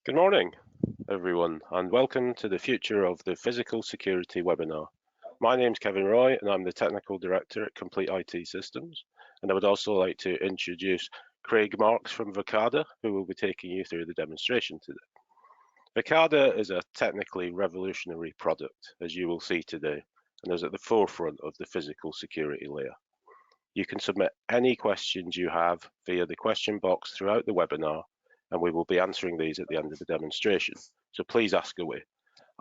Good morning, everyone, and welcome to the Future of the Physical Security webinar. My name's Kevin Roy, and I'm the Technical Director at Complete IT Systems. And I would also like to introduce Craig Marks from Verkada, who will be taking you through the demonstration today. Verkada is a technically revolutionary product, as you will see today, and is at the forefront of the physical security layer. You can submit any questions you have via the question box throughout the webinar, and we will be answering these at the end of the demonstration. So please ask away.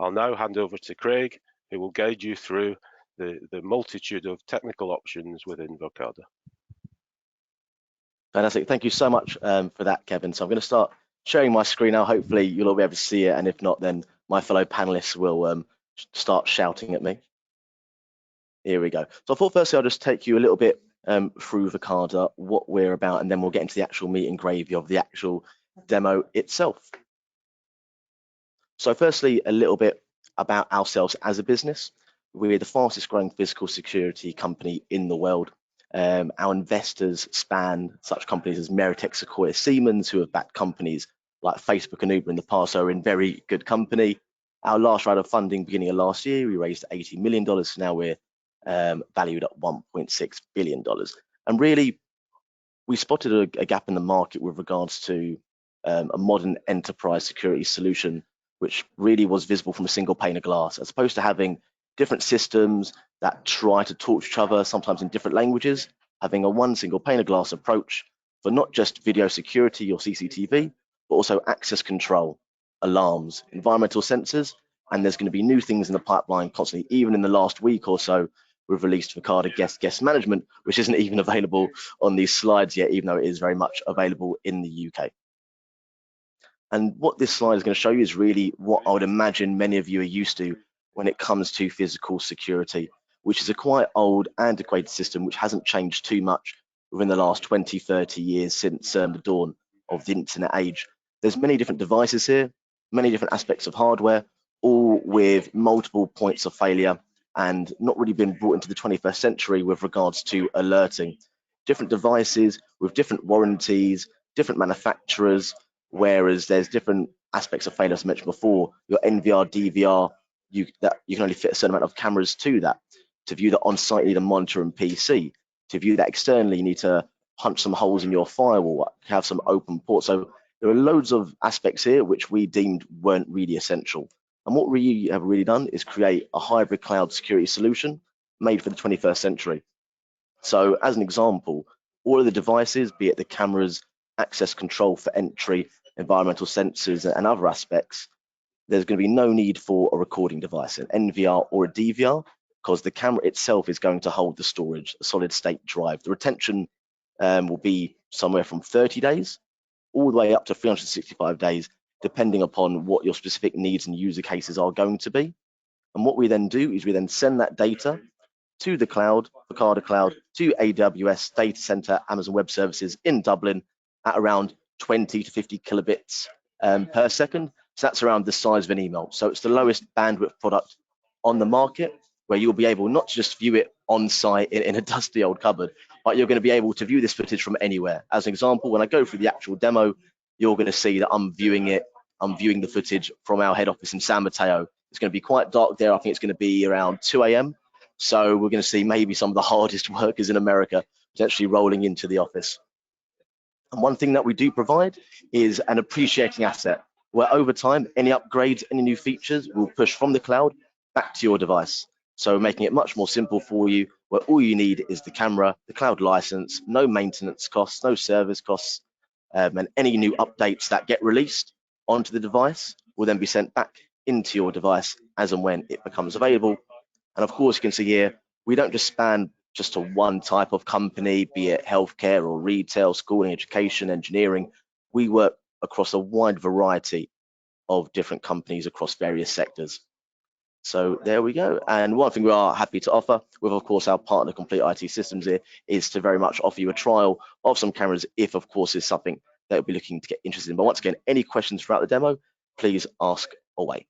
I'll now hand over to Craig, who will guide you through the multitude of technical options within Verkada. Fantastic. Thank you so much for that, Kevin. So I'm going to start sharing my screen now. Hopefully you'll all be able to see it, and if not, then my fellow panelists will start shouting at me. Here we go. So I thought firstly I'll just take you a little bit through Verkada, what we're about, and then we'll get into the actual meat and gravy of the actual demo itself. So firstly, a little bit about ourselves as a business. We're the fastest growing physical security company in the world. Our investors span such companies as Meritech, Sequoia, Siemens, who have backed companies like Facebook and Uber in the past, so we're in very good company. Our last round of funding beginning of last year, we raised $80 million, so now we're valued at $1.6 billion. And really, we spotted a gap in the market with regards to a modern enterprise security solution, which really was visible from a single pane of glass, as opposed to having different systems that try to talk to each other, sometimes in different languages. Having a one single pane of glass approach for not just video security or CCTV, but also access control, alarms, environmental sensors, and there's going to be new things in the pipeline constantly. Even in the last week or so, we've released Verkada Guest Management, which isn't even available on these slides yet, even though it is very much available in the UK. And what this slide is going to show you is really what I would imagine many of you are used to when it comes to physical security, which is a quite old, antiquated system which hasn't changed too much within the last 20, 30 years since the dawn of the internet age. There's many different devices here, many different aspects of hardware, all with multiple points of failure and not really been brought into the 21st century with regards to alerting. Different devices with different warranties, different manufacturers, whereas there's different aspects of failure, as I mentioned before. Your NVR, DVR, you can only fit a certain amount of cameras to that. To view that on site, you need a monitor and PC. To view that externally, you need to punch some holes in your firewall, have some open ports. So there are loads of aspects here which we deemed weren't really essential. And what we have really done is create a hybrid cloud security solution made for the 21st century. So as an example, all of the devices, be it the cameras, access control for entry, environmental sensors, and other aspects, there's going to be no need for a recording device, an NVR or a DVR, because the camera itself is going to hold the storage, a solid state drive. The retention will be somewhere from 30 days all the way up to 365 days, depending upon what your specific needs and user cases are going to be. And what we then do is we then send that data to the cloud, Verkada Cloud, to AWS data center, Amazon Web Services in Dublin at around 20 to 50 kilobits per second. So that's around the size of an email. So it's the lowest bandwidth product on the market, where you'll be able not to just view it on site in a dusty old cupboard, but you're going to be able to view this footage from anywhere. As an example, when I go through the actual demo, you're going to see that I'm viewing the footage from our head office in San Mateo. It's going to be quite dark there. I think it's going to be around 2 a.m. So we're going to see maybe some of the hardest workers in America potentially rolling into the office. And one thing that we do provide is an appreciating asset, where over time, any upgrades, any new features will push from the cloud back to your device. So making it much more simple for you, where all you need is the camera, the cloud license, no maintenance costs, no service costs, and any new updates that get released onto the device will then be sent back into your device as and when it becomes available. And of course, you can see here, we don't just span just to one type of company, be it healthcare or retail, schooling, education, engineering. We work across a wide variety of different companies across various sectors. So there we go. And one thing we are happy to offer with, of course, our partner Complete IT Systems here is to very much offer you a trial of some cameras if, of course, is something that you'll be looking to get interested in. But once again, any questions throughout the demo, please ask away.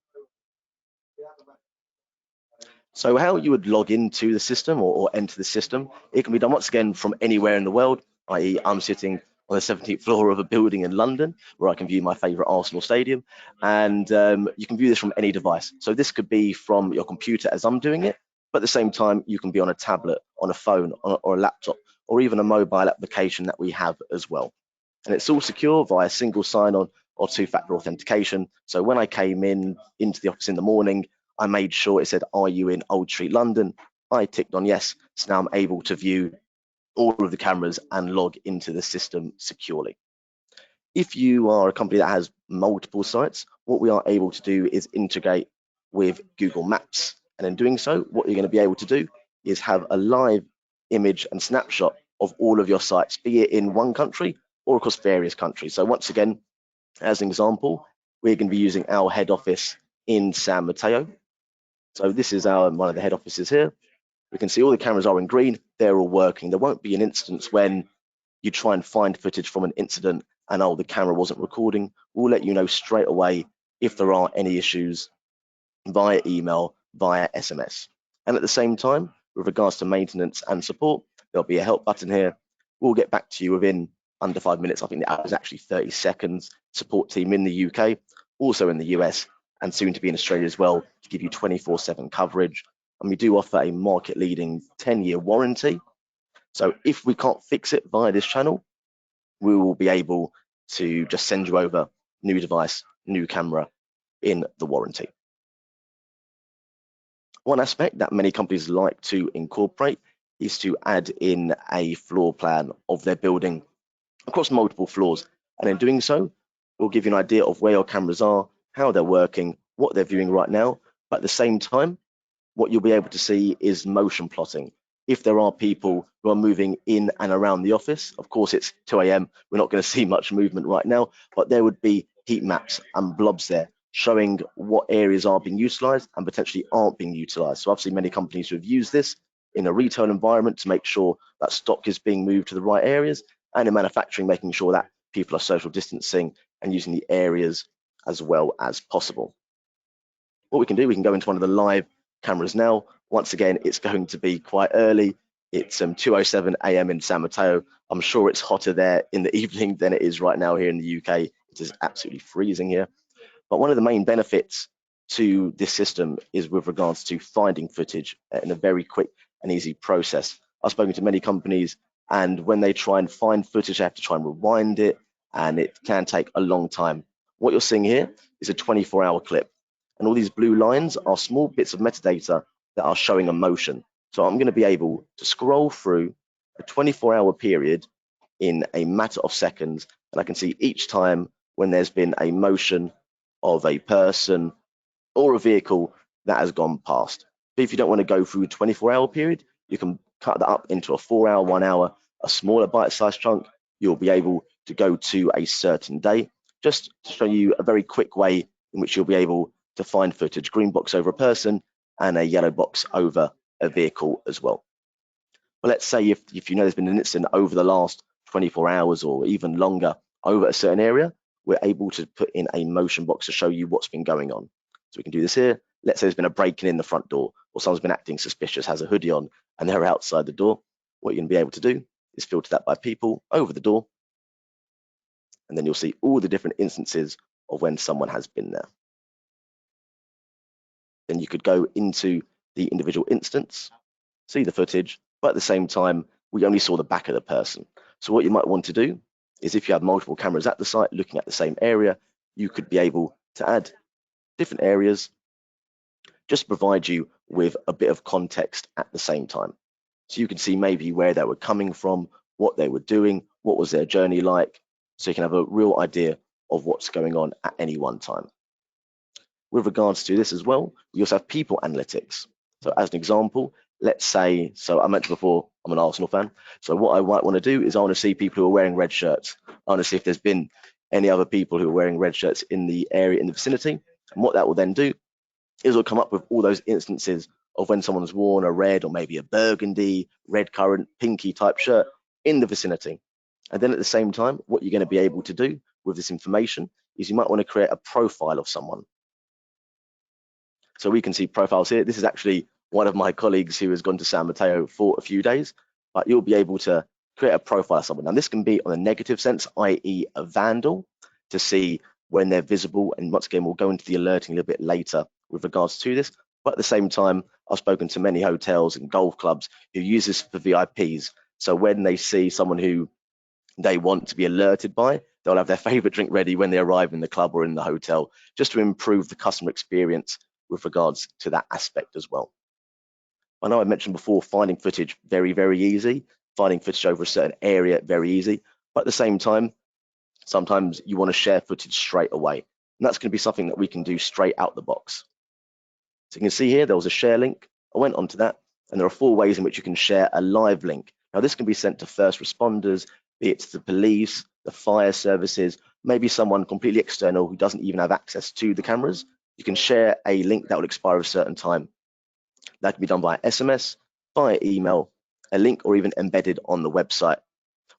So how you would log into the system or enter the system, it can be done once again from anywhere in the world, i.e. I'm sitting on the 17th floor of a building in London, where I can view my favourite Arsenal stadium. And you can view this from any device. So this could be from your computer as I'm doing it, but at the same time, you can be on a tablet, on a phone, or a laptop, or even a mobile application that we have as well. And it's all secure via single sign-on or two-factor authentication. So when I came into the office in the morning, I made sure it said, "Are you in Old Street, London?" I ticked on yes. So now I'm able to view all of the cameras and log into the system securely. If you are a company that has multiple sites, what we are able to do is integrate with Google Maps. And in doing so, what you're going to be able to do is have a live image and snapshot of all of your sites, be it in one country or across various countries. So once again, as an example, we're going to be using our head office in San Mateo. So this is one of the head offices here. We can see all the cameras are in green. They're all working. There won't be an instance when you try and find footage from an incident and, oh, the camera wasn't recording. We'll let you know straight away if there are any issues via email, via SMS. And at the same time, with regards to maintenance and support, there'll be a help button here. We'll get back to you within under 5 minutes. I think the app is actually 30 seconds. Support team in the UK, also in the US, and soon to be in Australia as well, to give you 24/7 coverage. And we do offer a market-leading 10-year warranty. So if we can't fix it via this channel, we will be able to just send you over new device, new camera in the warranty. One aspect that many companies like to incorporate is to add in a floor plan of their building across multiple floors. And in doing so, we'll give you an idea of where your cameras are, how they're working, what they're viewing right now. But at the same time, what you'll be able to see is motion plotting. If there are people who are moving in and around the office, of course it's 2 a.m, we're not going to see much movement right now, but there would be heat maps and blobs there showing what areas are being utilized and potentially aren't being utilized. So obviously many companies who have used this in a retail environment to make sure that stock is being moved to the right areas, and in manufacturing, making sure that people are social distancing and using the areas as well as possible. What we can do, we can go into one of the live cameras now. Once again, it's going to be quite early. It's 2:07 a.m. in San Mateo. I'm sure it's hotter there in the evening than it is right now here in the UK. It is absolutely freezing here. But one of the main benefits to this system is with regards to finding footage in a very quick and easy process. I've spoken to many companies, and when they try and find footage, they have to try and rewind it, and it can take a long time. What you're seeing here is a 24-hour clip, and all these blue lines are small bits of metadata that are showing a motion. So I'm going to be able to scroll through a 24-hour period in a matter of seconds, and I can see each time when there's been a motion of a person or a vehicle that has gone past. But if you don't want to go through a 24-hour period, you can cut that up into a 4-hour, 1 hour, a smaller bite-sized chunk. You'll be able to go to a certain day, just to show you a very quick way in which you'll be able to find footage. Green box over a person and a yellow box over a vehicle as well. But let's say if you know there's been an incident over the last 24 hours or even longer over a certain area, we're able to put in a motion box to show you what's been going on. So we can do this here. Let's say there's been a break-in in the front door, or someone's been acting suspicious, has a hoodie on, and they're outside the door. What you're going to be able to do is filter that by people over the door, and then you'll see all the different instances of when someone has been there. Then you could go into the individual instance, see the footage, but at the same time, we only saw the back of the person. So what you might want to do is, if you have multiple cameras at the site looking at the same area, you could be able to add different areas, just provide you with a bit of context at the same time. So you can see maybe where they were coming from, what they were doing, what was their journey like, so you can have a real idea of what's going on at any one time. With regards to this as well, we also have people analytics. So as an example, let's say, so I mentioned before, I'm an Arsenal fan. So what I might want to do is I want to see people who are wearing red shirts. I want to see if there's been any other people who are wearing red shirts in the area, in the vicinity. And what that will then do is it'll come up with all those instances of when someone's worn a red or maybe a burgundy, red currant, pinky type shirt in the vicinity. And then at the same time, what you're going to be able to do with this information is you might want to create a profile of someone. So we can see profiles here. This is actually one of my colleagues who has gone to San Mateo for a few days, but you'll be able to create a profile of someone. Now, this can be on a negative sense, i.e. a vandal, to see when they're visible. And once again, we'll go into the alerting a little bit later with regards to this. But at the same time, I've spoken to many hotels and golf clubs who use this for VIPs. So when they see someone who they want to be alerted by, they'll have their favorite drink ready when they arrive in the club or in the hotel, just to improve the customer experience with regards to that aspect as well. I know I mentioned before, finding footage very, very easy, finding footage over a certain area very easy, but at the same time, sometimes you want to share footage straight away, and that's going to be something that we can do straight out the box. So you can see here, there was a share link. I went onto that, and there are 4 ways in which you can share a live link. Now, this can be sent to first responders, be it to the police, the fire services, maybe someone completely external who doesn't even have access to the cameras. You can share a link that will expire at a certain time. That can be done via SMS, via email, a link, or even embedded on the website.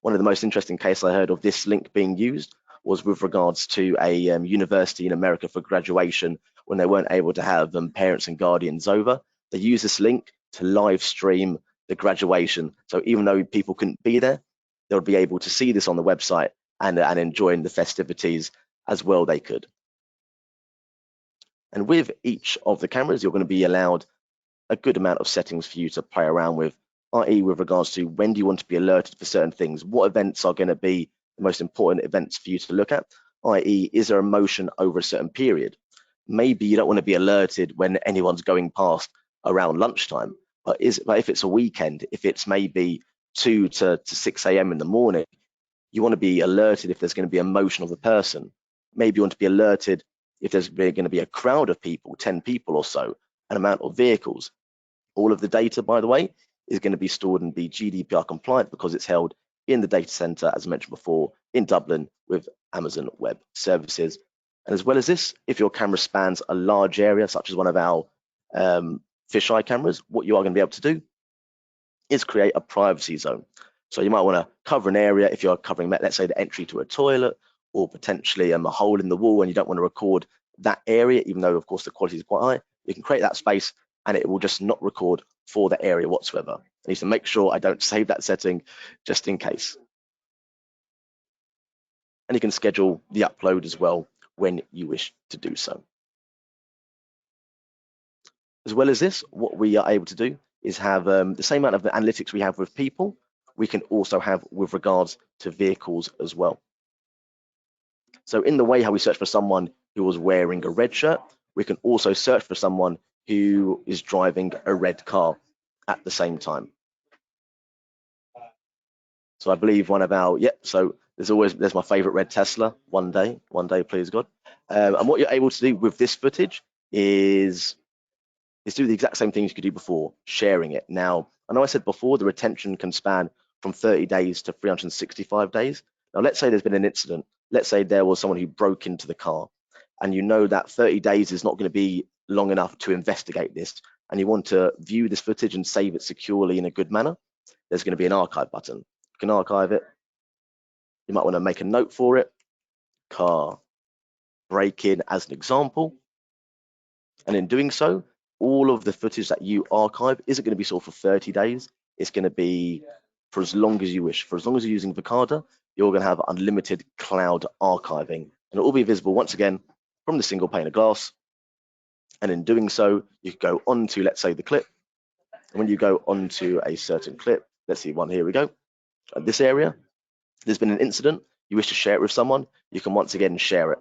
One of the most interesting cases I heard of this link being used was with regards to a university in America for graduation, when they weren't able to have parents and guardians over. They used this link to live stream the graduation. So even though people couldn't be there, they would be able to see this on the website and enjoying the festivities as well they could. And with each of the cameras, you're going to be allowed a good amount of settings for you to play around with, i.e. with regards to when do you want to be alerted for certain things, what events are going to be the most important events for you to look at, i.e. is there a motion over a certain period. Maybe you don't want to be alerted when anyone's going past around lunchtime, but if it's a weekend, if it's maybe 2 to 6 a.m. in the morning, you want to be alerted if there's going to be a motion of the person. Maybe you want to be alerted if there's going to be a crowd of people, 10 people or so, an amount of vehicles. All of the data, by the way, is going to be stored and be GDPR compliant because it's held in the data center, as I mentioned before, in Dublin with Amazon Web Services. And as well as this, if your camera spans a large area, such as one of our fisheye cameras, what you are going to be able to do is create a privacy zone. So you might want to cover an area if you're covering, let's say, the entry to a toilet, or potentially a hole in the wall, and you don't want to record that area, even though, of course, the quality is quite high. You can create that space and it will just not record for the area whatsoever. I need to make sure I don't save that setting just in case. And you can schedule the upload as well when you wish to do so. As well as this, what we are able to do is have the same amount of analytics we have with people, we can also have with regards to vehicles as well. So in the way how we search for someone who was wearing a red shirt, we can also search for someone who is driving a red car at the same time. So I believe one of our, so there's my favorite red Tesla, one day, please God. And what you're able to do with this footage is do the exact same things you could do before, sharing it. Now, I know I said before the retention can span from 30 days to 365 days. Now, let's say there's been an incident. Let's say there was someone who broke into the car, and you know that 30 days is not going to be long enough to investigate this, and you want to view this footage and save it securely in a good manner. There's going to be an archive button. You can archive it. You might want to make a note for it. Car break-in as an example. And in doing so, all of the footage that you archive isn't going to be stored for 30 days. It's going to be for as long as you wish. For as long as you're using Verkada, you're going to have unlimited cloud archiving. And it will be visible once again from the single pane of glass. And in doing so, you can go onto, let's say, the clip. And when you go onto a certain clip, let's see one, here we go. At this area, there's been an incident. You wish to share it with someone, you can once again share it.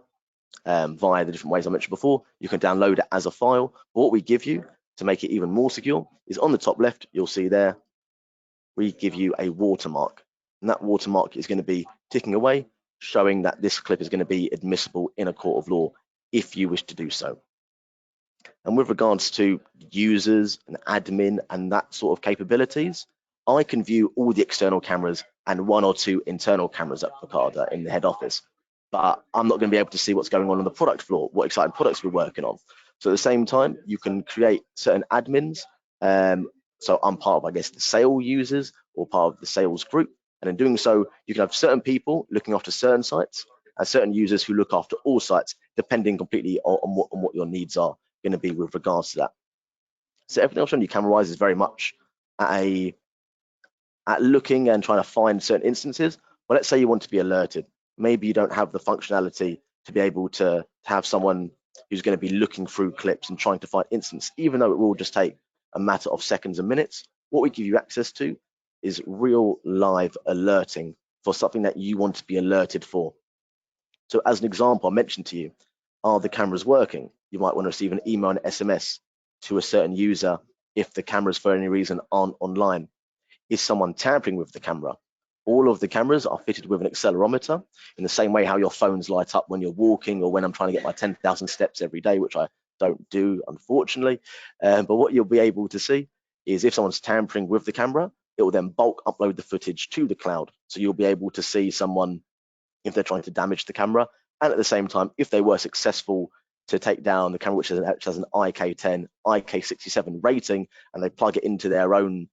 Via the different ways I mentioned before. You can download it as a file. But what we give you to make it even more secure is on the top left, you'll see there, we give you a watermark. And that watermark is going to be ticking away, showing that this clip is going to be admissible in a court of law if you wish to do so. And with regards to users and admin and that sort of capabilities, I can view all the external cameras and 1 or 2 internal cameras at Verkada in the head office. But I'm not going to be able to see what's going on the product floor, what exciting products we're working on. So at the same time, you can create certain admins. So I'm part of, I guess, the sale users or part of the sales group. And in doing so, you can have certain people looking after certain sites and certain users who look after all sites, depending completely on what your needs are going to be with regards to that. So everything else on your camera-wise is very much at a at looking and trying to find certain instances. But let's say you want to be alerted. Maybe you don't have the functionality to be able to have someone who's going to be looking through clips and trying to find instances, even though it will just take a matter of seconds and minutes. What we give you access to is real live alerting for something that you want to be alerted for. So as an example, I mentioned to you, are the cameras working? You might want to receive an email and SMS to a certain user if the cameras for any reason aren't online. Is someone tampering with the camera? All of the cameras are fitted with an accelerometer in the same way how your phones light up when you're walking or when I'm trying to get my 10,000 steps every day, which I don't do, unfortunately. But what you'll be able to see is if someone's tampering with the camera, it will then bulk upload the footage to the cloud. So you'll be able to see someone if they're trying to damage the camera. And at the same time, if they were successful to take down the camera, which has an IK10, IK67 rating, and they plug it into their own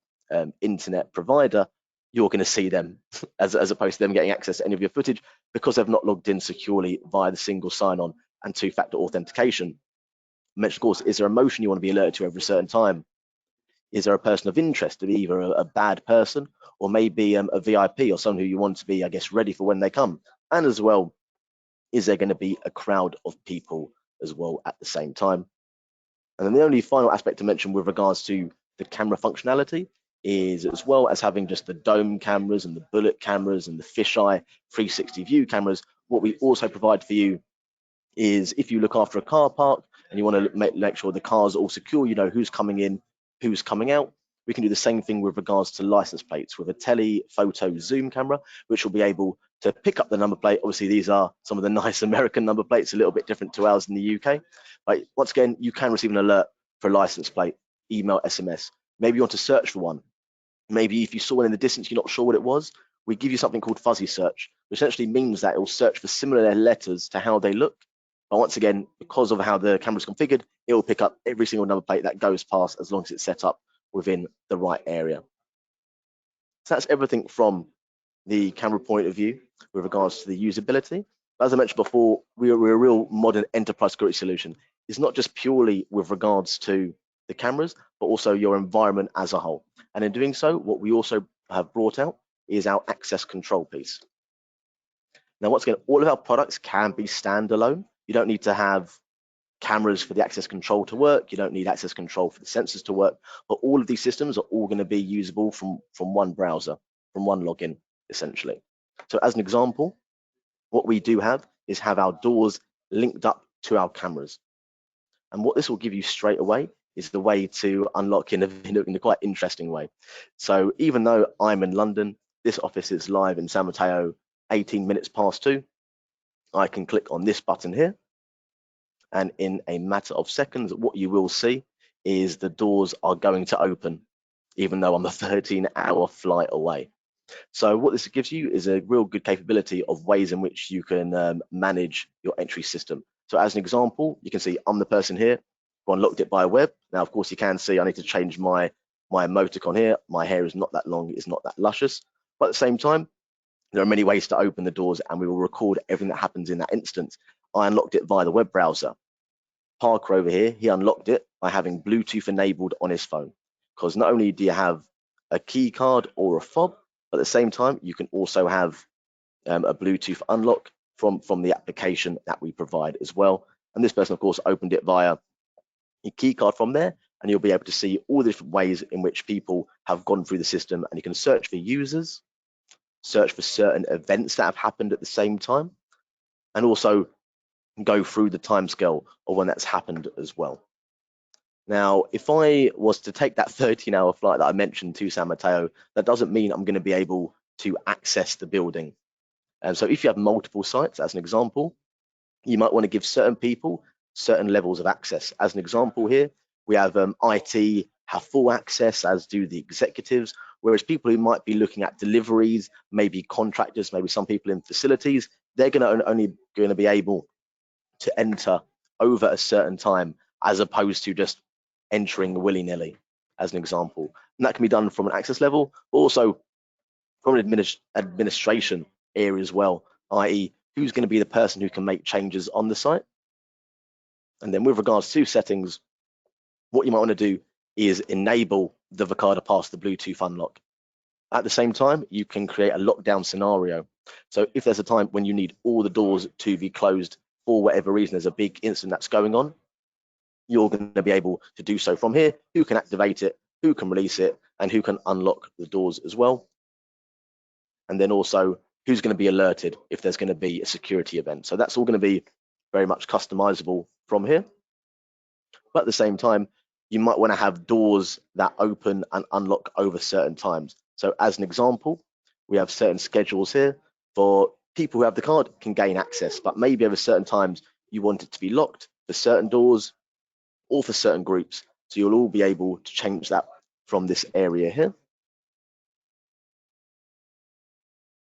internet provider, you're going to see them as opposed to them getting access to any of your footage because they've not logged in securely via the single sign-on and two-factor authentication. Mention, of course, is there a motion you want to be alerted to every certain time? Is there a person of interest, to be either a bad person or maybe a VIP or someone who you want to be, I guess, ready for when they come? And as well, is there going to be a crowd of people as well at the same time? And then the only final aspect to mention with regards to the camera functionality is, as well as having just the dome cameras and the bullet cameras and the fisheye 360 view cameras, what we also provide for you is if you look after a car park and you want to make sure the cars are all secure, you know who's coming in, who's coming out. We can do the same thing with regards to license plates with a telephoto zoom camera, which will be able to pick up the number plate. Obviously, these are some of the nice American number plates, a little bit different to ours in the UK. But once again, you can receive an alert for a license plate, email, SMS. Maybe you want to search for one. Maybe if you saw one in the distance, you're not sure what it was, we give you something called fuzzy search, which essentially means that it will search for similar letters to how they look. But once again, because of how the camera is configured, it will pick up every single number plate that goes past as long as it's set up within the right area. So that's everything from the camera point of view with regards to the usability. But as I mentioned before, we're a real modern enterprise security solution. It's not just purely with regards to the cameras, but also your environment as a whole. And in doing so, what we also have brought out is our access control piece. Now, once again, all of our products can be standalone. You don't need to have cameras for the access control to work. You don't need access control for the sensors to work. But all of these systems are all going to be usable from one browser, from one login, essentially. So as an example, what we do have is have our doors linked up to our cameras. And what this will give you straight away is the way to unlock in a quite interesting way. So even though I'm in London, this office is live in San Mateo 18 minutes past 2. I can click on this button here. And in a matter of seconds, what you will see is the doors are going to open, even though I'm a 13-hour flight away. So what this gives you is a real good capability of ways in which you can manage your entry system. So as an example, you can see I'm the person here who unlocked it by web. Now, of course, you can see I need to change my emoticon here. My hair is not that long, it's not that luscious. But at the same time, there are many ways to open the doors and we will record everything that happens in that instance. I unlocked it via the web browser. Parker over here, he unlocked it by having Bluetooth enabled on his phone. Because not only do you have a key card or a fob, but at the same time, you can also have a Bluetooth unlock from the application that we provide as well. And this person, of course, opened it via a key card from there, and you'll be able to see all the different ways in which people have gone through the system. And you can search for users, search for certain events that have happened at the same time, and also go through the timescale of when that's happened as well. Now, if I was to take that 13-hour flight that I mentioned to San Mateo, that doesn't mean I'm going to be able to access the building. And so if you have multiple sites, as an example, you might want to give certain people certain levels of access. As an example here, we have IT have full access, as do the executives, whereas people who might be looking at deliveries, maybe contractors, maybe some people in facilities, they're only going to be able to enter over a certain time, as opposed to just entering willy-nilly, as an example. And that can be done from an access level, but also from an administration area as well, i.e. who's going to be the person who can make changes on the site. And then with regards to settings, what you might want to do is enable the Verkada Pass, the Bluetooth unlock. At the same time, you can create a lockdown scenario. So if there's a time when you need all the doors to be closed for whatever reason, there's a big incident that's going on, you're going to be able to do so from here. Who can activate it, who can release it, and who can unlock the doors as well. And then also who's going to be alerted if there's going to be a security event. So that's all going to be very much customizable from here. But at the same time, you might want to have doors that open and unlock over certain times. So as an example, we have certain schedules here for people who have the card can gain access, but maybe over certain times you want it to be locked for certain doors or for certain groups. So you'll all be able to change that from this area here.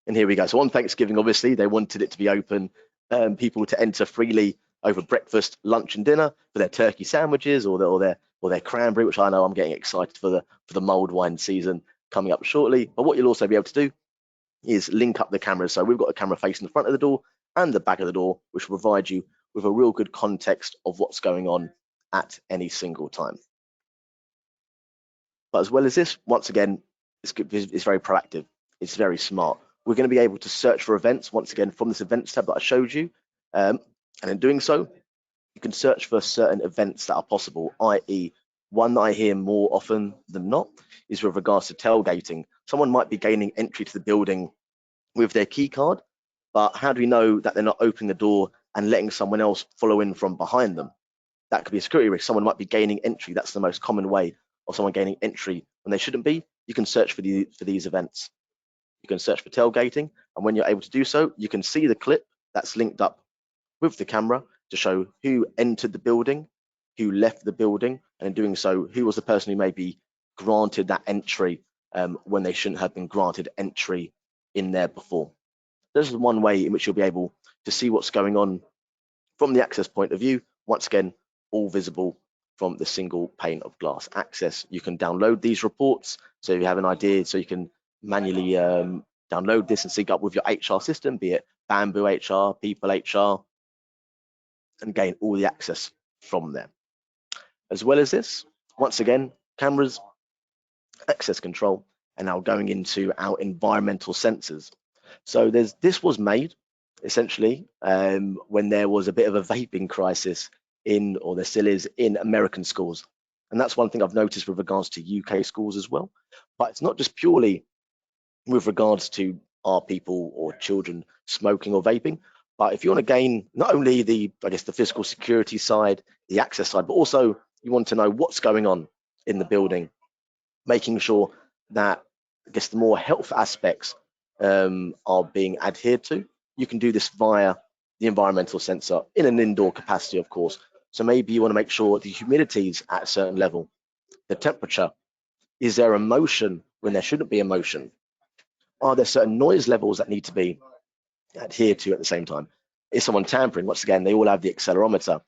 And here we go. So on Thanksgiving, obviously, they wanted it to be open, people to enter freely over breakfast, lunch, and dinner for their turkey sandwiches or their cranberry, which I know I'm getting excited for the mulled wine season coming up shortly. But what you'll also be able to do is link up the cameras. So we've got a camera facing the front of the door and the back of the door, which will provide you with a real good context of what's going on at any single time. But as well as this, once again, it's very proactive. It's very smart. We're going to be able to search for events, once again, from this events tab that I showed you. And in doing so, you can search for certain events that are possible, i.e. one that I hear more often than not is with regards to tailgating. Someone might be gaining entry to the building with their key card, but how do we know that they're not opening the door and letting someone else follow in from behind them? That could be a security risk. Someone might be gaining entry. That's the most common way of someone gaining entry when they shouldn't be. You can search for these events. You can search for tailgating, and when you're able to do so, you can see the clip that's linked up with the camera to show who entered the building, who left the building, and in doing so, who was the person who may be granted that entry when they shouldn't have been granted entry in there before. This is one way in which you'll be able to see what's going on from the access point of view. Once again, all visible from the single pane of glass access. You can download these reports so you have an idea, so you can manually download this and sync up with your HR system, be it Bamboo HR, People HR, and gain all the access from there. As well as this, once again, cameras, access control, and now going into our environmental sensors. So this was made essentially when there was a bit of a vaping crisis or there still is, in American schools. And that's one thing I've noticed with regards to UK schools as well. But it's not just purely with regards to our people or children smoking or vaping, but if you want to gain not only the physical security side, the access side, but also you want to know what's going on in the building, making sure that the more health aspects are being adhered to. You can do this via the environmental sensor in an indoor capacity, of course. So maybe you want to make sure the humidity is at a certain level, the temperature. Is there a motion when there shouldn't be a motion? Are there certain noise levels that need to be adhered to at the same time? Is someone tampering? Once again, they all have the accelerometer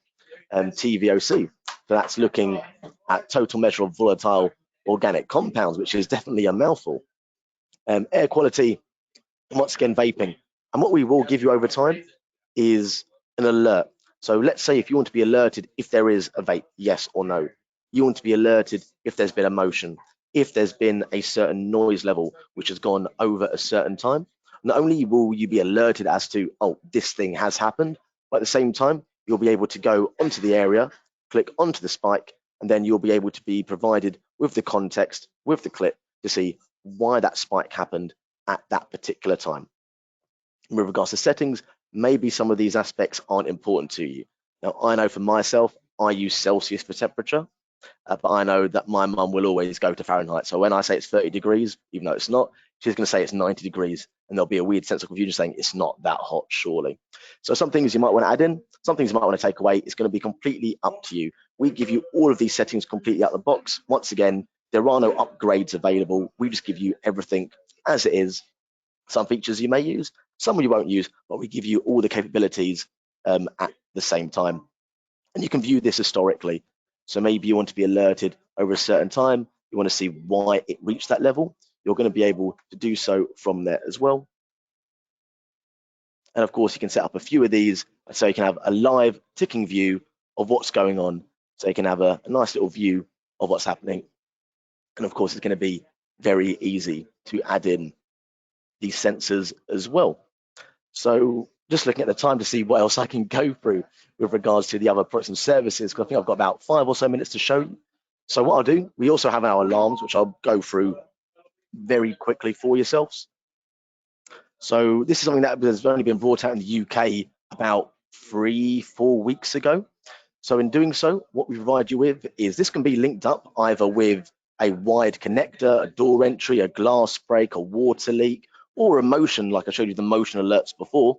and TVOC. So that's looking at total measure of volatile organic compounds, which is definitely a mouthful. Air quality, once again, vaping. And what we will give you over time is an alert. So let's say if you want to be alerted if there is a vape, yes or no. You want to be alerted if there's been a motion, if there's been a certain noise level which has gone over a certain time. Not only will you be alerted as to, oh, this thing has happened, but at the same time, you'll be able to go onto the area, click onto the spike, and then you'll be able to be provided with the context, with the clip, to see why that spike happened at that particular time. With regards to settings, maybe some of these aspects aren't important to you. Now, I know for myself, I use Celsius for temperature, but I know that my mum will always go to Fahrenheit. So when I say it's 30 degrees, even though it's not, she's going to say it's 90 degrees, and there'll be a weird sense of confusion saying it's not that hot, surely. So some things you might want to add in, some things you might want to take away. It's going to be completely up to you. We give you all of these settings completely out of the box. Once again, there are no upgrades available. We just give you everything as it is. Some features you may use, some you won't use, but we give you all the capabilities at the same time. And you can view this historically. So maybe you want to be alerted over a certain time, you want to see why it reached that level, you're going to be able to do so from there as well. And of course, you can set up a few of these so you can have a live ticking view of what's going on. So you can have a nice little view of what's happening. And of course, it's going to be very easy to add in these sensors as well. So just looking at the time to see what else I can go through with regards to the other products and services, because I think I've got about 5 or so minutes to show you. So what I'll do, we also have our alarms, which I'll go through very quickly for yourselves. So this is something that has only been brought out in the UK about 3-4 weeks ago. So in doing so, what we provide you with is this can be linked up either with a wide connector, a door entry, a glass break, a water leak, or a motion, like I showed you the motion alerts before.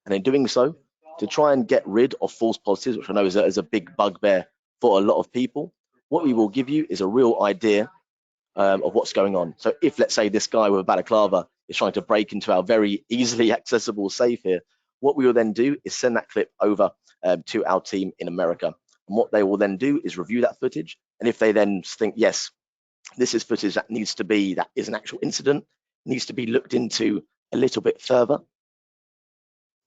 And in doing so, to try and get rid of false positives, which I know is a big bugbear for a lot of people, what we will give you is a real idea of what's going on. So if, let's say, this guy with a balaclava is trying to break into our very easily accessible safe here, what we will then do is send that clip over to our team in America. And what they will then do is review that footage. And if they then think, yes, this is footage that is an actual incident, needs to be looked into a little bit further,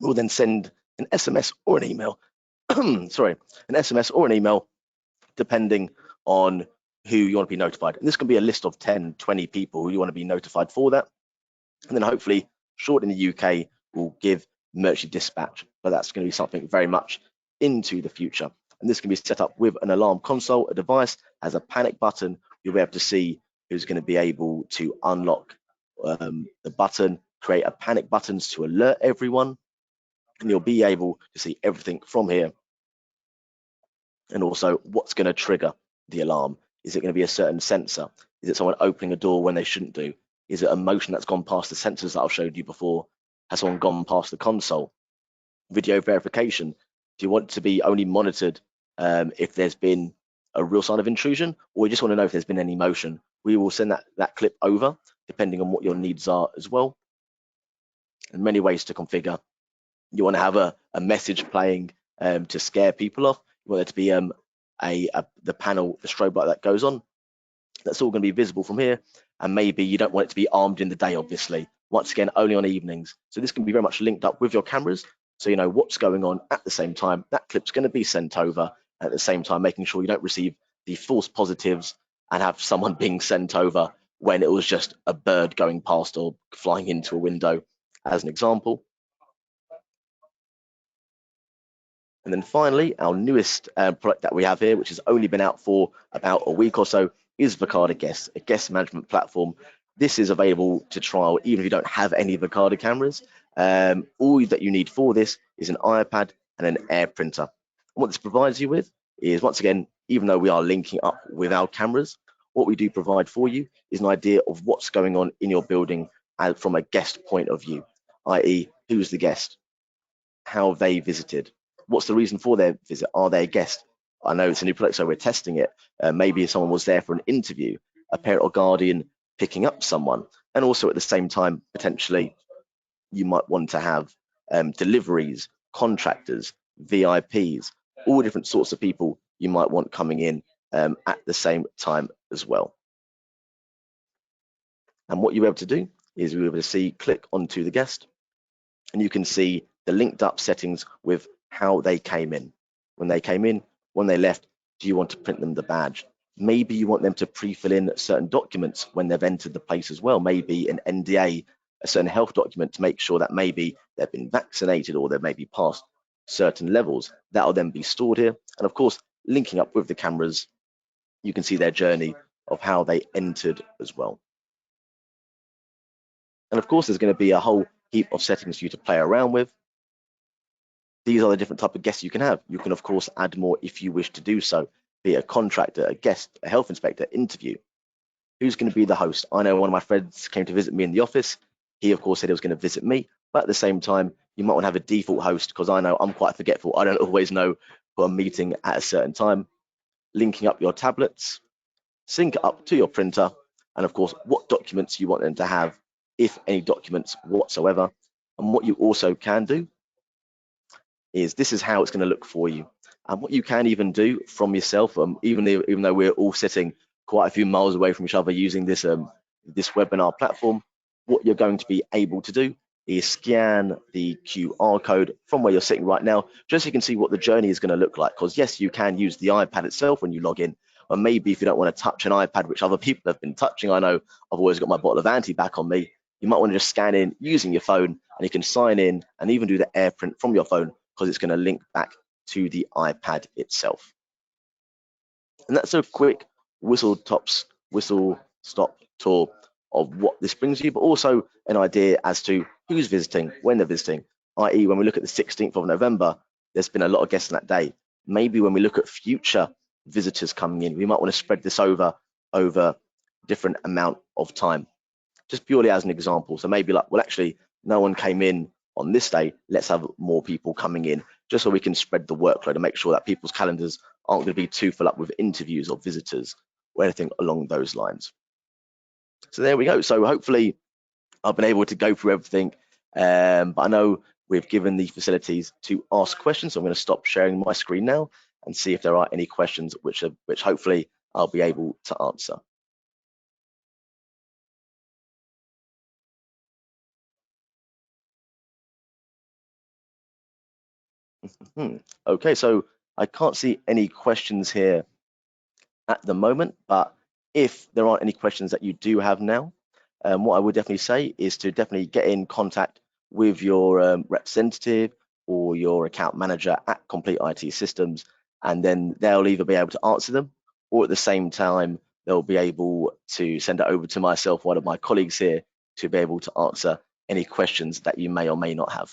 we'll then send an SMS or an email, sorry, an SMS or an email, depending on who you want to be notified. And this can be a list of 10, 20 people who you want to be notified for that. And then hopefully, short in the UK, will give emergency dispatch, but that's going to be something very much into the future. And this can be set up with an alarm console. A device has a panic button. You'll be able to see who's going to be able to unlock the button, create a panic buttons to alert everyone, and you'll be able to see everything from here. And also what's going to trigger the alarm. Is it going to be a certain sensor? Is it someone opening a door when they shouldn't do? Is it a motion that's gone past the sensors that I've showed you before? Has someone gone past the console? Video verification. Do you want to be only monitored if there's been a real sign of intrusion, or you just want to know if there's been any motion? We will send that clip over, depending on what your needs are as well. And many ways to configure. You want to have a message playing to scare people off. You want there to be the panel, the strobe light that goes on. That's all going to be visible from here. And maybe you don't want it to be armed in the day, obviously. Once again, only on evenings. So this can be very much linked up with your cameras, so you know what's going on at the same time. That clip's going to be sent over at the same time, making sure you don't receive the false positives and have someone being sent over when it was just a bird going past or flying into a window, as an example. And then finally, our newest product that we have here, which has only been out for about a week or so, is Verkada Guest, a guest management platform. This is available to trial even if you don't have any Verkada cameras. All that you need for this is an iPad and an air printer. And what this provides you with is, once again, even though we are linking up with our cameras, what we do provide for you is an idea of what's going on in your building from a guest point of view, i.e. who's the guest, how have they visited, what's the reason for their visit, are they a guest? I know it's a new product, so we're testing it. Maybe someone was there for an interview, a parent or guardian picking up someone, and also at the same time, potentially, you might want to have deliveries, contractors, VIPs, all different sorts of people you might want coming in at the same time as well. And what you're able to do is you're able to see, click onto the guest, and you can see the linked up settings with how they came in. When they came in, when they left, do you want to print them the badge? Maybe you want them to pre-fill in certain documents when they've entered the place as well. Maybe an NDA, a certain health document to make sure that maybe they've been vaccinated or they've maybe passed certain levels. That'll then be stored here. And of course, linking up with the cameras, you can see their journey of how they entered as well. And of course, there's going to be a whole heap of settings for you to play around with. These are the different type of guests you can have. You can, of course, add more if you wish to do so, be it a contractor, a guest, a health inspector, interview. Who's going to be the host? I know one of my friends came to visit me in the office. He, of course, said he was going to visit me. But at the same time, you might want to have a default host, because I know I'm quite forgetful. I don't always know for a meeting at a certain time. Linking up your tablets, sync it up to your printer, and of course, what documents you want them to have, if any documents whatsoever. And what you also can do is this is how it's going to look for you. And what you can even do from yourself, even though we're all sitting quite a few miles away from each other using this this webinar platform, what you're going to be able to do is scan the QR code from where you're sitting right now, just so you can see what the journey is going to look like. Because yes, you can use the iPad itself when you log in, Or maybe if you don't want to touch an iPad, which other people have been touching, I know I've always got my bottle of anti-bac on me, you might want to just scan in using your phone, and you can sign in and even do the AirPrint from your phone, because it's going to link back to the iPad itself. And that's a quick whistle stop tour of what this brings you, but also an idea as to who's visiting, when they're visiting, i.e. when we look at the 16th of November, there's been a lot of guests on that day. Maybe when we look at future visitors coming in, we might want to spread this over different amount of time, just purely as an example. So maybe like, well, actually, no one came in on this day, let's have more people coming in, just so we can spread the workload and make sure that people's calendars aren't going to be too full up with interviews or visitors or anything along those lines. So there we go. So hopefully I've been able to go through everything, but I know we've given the facilities to ask questions, so I'm going to stop sharing my screen now and see if there are any questions which hopefully I'll be able to answer. Okay, so I can't see any questions here at the moment, but if there aren't any questions that you do have now, what I would definitely say is to definitely get in contact with your representative or your account manager at Complete IT Systems, and then they'll either be able to answer them, or at the same time they'll be able to send it over to myself, one of my colleagues here, to be able to answer any questions that you may or may not have.